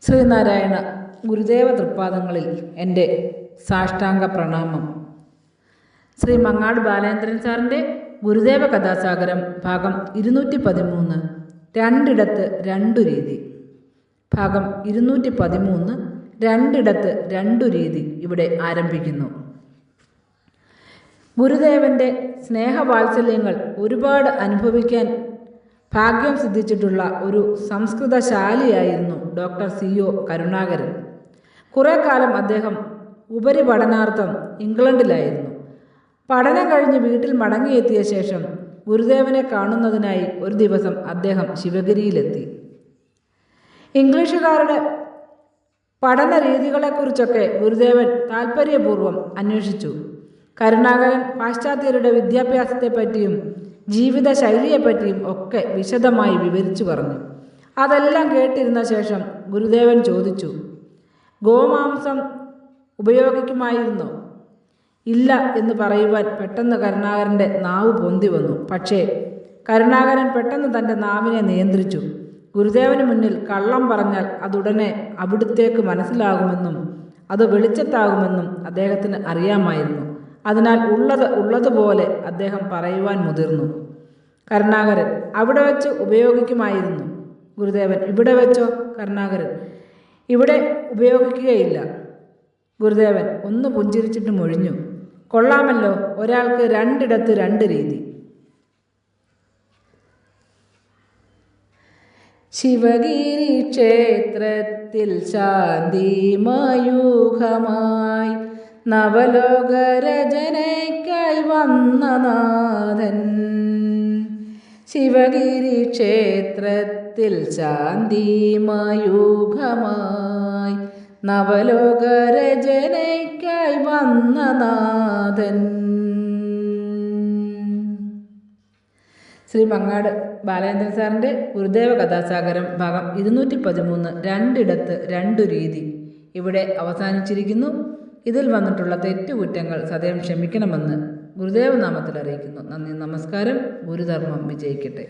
ശ്രീനാരായണ ഗുരുദേവ തൃപ്പാദങ്ങളിൽ എൻ്റെ സാഷ്ടാംഗ പ്രണാമം. ശ്രീ മങ്ങാട് ബാലേന്ദ്രൻ സാറിൻ്റെ ഗുരുദേവ കഥാസാഗരം ഭാഗം 213 രണ്ടിടത്ത് രണ്ടു രീതി. ഭാഗം 213 രണ്ടിടത്ത് രണ്ടു രീതി ഇവിടെ ആരംഭിക്കുന്നു. ഗുരുദേവൻ്റെ സ്നേഹവാത്സല്യങ്ങൾ ഒരുപാട് അനുഭവിക്കാൻ ഭാഗ്യം സിദ്ധിച്ചിട്ടുള്ള ഒരു സംസ്കൃതശാലിയായിരുന്നു ഡോക്ടർ CO കരുണാകരൻ. കുറേ കാലം അദ്ദേഹം ഉപരിപഠനാർത്ഥം ഇംഗ്ലണ്ടിലായിരുന്നു. പഠനം കഴിഞ്ഞ് വീട്ടിൽ മടങ്ങിയെത്തിയ ശേഷം ഗുരുദേവനെ കാണുന്നതിനായി ഒരു ദിവസം അദ്ദേഹം ശിവഗിരിയിലെത്തി. ഇംഗ്ലീഷുകാരുടെ പഠന രീതികളെക്കുറിച്ചൊക്കെ ഗുരുദേവൻ താൽപ്പര്യപൂർവ്വം അന്വേഷിച്ചു. കരുണാകരൻ പാശ്ചാത്യരുടെ വിദ്യാഭ്യാസത്തെപ്പറ്റിയും ജീവിതശൈലിയെപ്പറ്റിയും ഒക്കെ വിശദമായി വിവരിച്ചു പറഞ്ഞു. അതെല്ലാം കേട്ടിരുന്ന ശേഷം ഗുരുദേവൻ ചോദിച്ചു, ഗോമാംസം ഉപയോഗിക്കുമായിരുന്നോ? ഇല്ല എന്ന് പറയുവാൻ പെട്ടെന്ന് കരുണാകരൻ്റെ നാവ് പൊന്തി വന്നു. പക്ഷേ കരുണാകരൻ പെട്ടെന്ന് തൻ്റെ നാവിനെ നിയന്ത്രിച്ചു. ഗുരുദേവന് മുന്നിൽ കള്ളം പറഞ്ഞാൽ അതുടനെ അവിടുത്തേക്ക് മനസ്സിലാകുമെന്നും അത് വെളിച്ചത്താകുമെന്നും അദ്ദേഹത്തിന് അറിയാമായിരുന്നു. അതിനാൽ ഉള്ളതുപോലെ അദ്ദേഹം പറയുവാൻ മുതിർന്നു. കരുണാകരൻ: അവിടെ വെച്ച് ഉപയോഗിക്കുമായിരുന്നു. ഗുരുദേവൻ: ഇവിടെ വെച്ചോ? കരുണാകരൻ: ഇവിടെ ഉപയോഗിക്കുകയില്ല. ഗുരുദേവൻ ഒന്ന് പുഞ്ചിരിച്ചിട്ട് മൊഴിഞ്ഞു. കൊള്ളാമല്ലോ, ഒരാൾക്ക് രണ്ടിടത്ത് രണ്ട് രീതി. ശിവഗിരി ക്ഷേത്രത്തിൽ ശാന്തിമയൂഖമായി നവലോകരചനയ്ക്കായി വന്ന നാഥൻ. ശിവഗിരി ക്ഷേത്രത്തിൽ ശാന്തിമയൂഖമായി നവലോകരചനയ്ക്കായി വന്ന നാഥൻ. ശ്രീ മങ്ങാട് ബാലേന്ദ്രൻ സാറിൻ്റെ ഗുരുദേവ കഥാസാഗരം ഭാഗം 213 രണ്ടിടത്ത് രണ്ടു രീതി ഇവിടെ അവസാനിച്ചിരിക്കുന്നു. ഇതിൽ വന്നിട്ടുള്ള തെറ്റുകുറ്റങ്ങൾ സദയം ക്ഷമിക്കണമെന്ന് ഗുരുദേവ നാമത്തിൽ അറിയിക്കുന്നു. നന്ദി, നമസ്കാരം. ഗുരുധർമ്മം വിജയിക്കട്ടെ.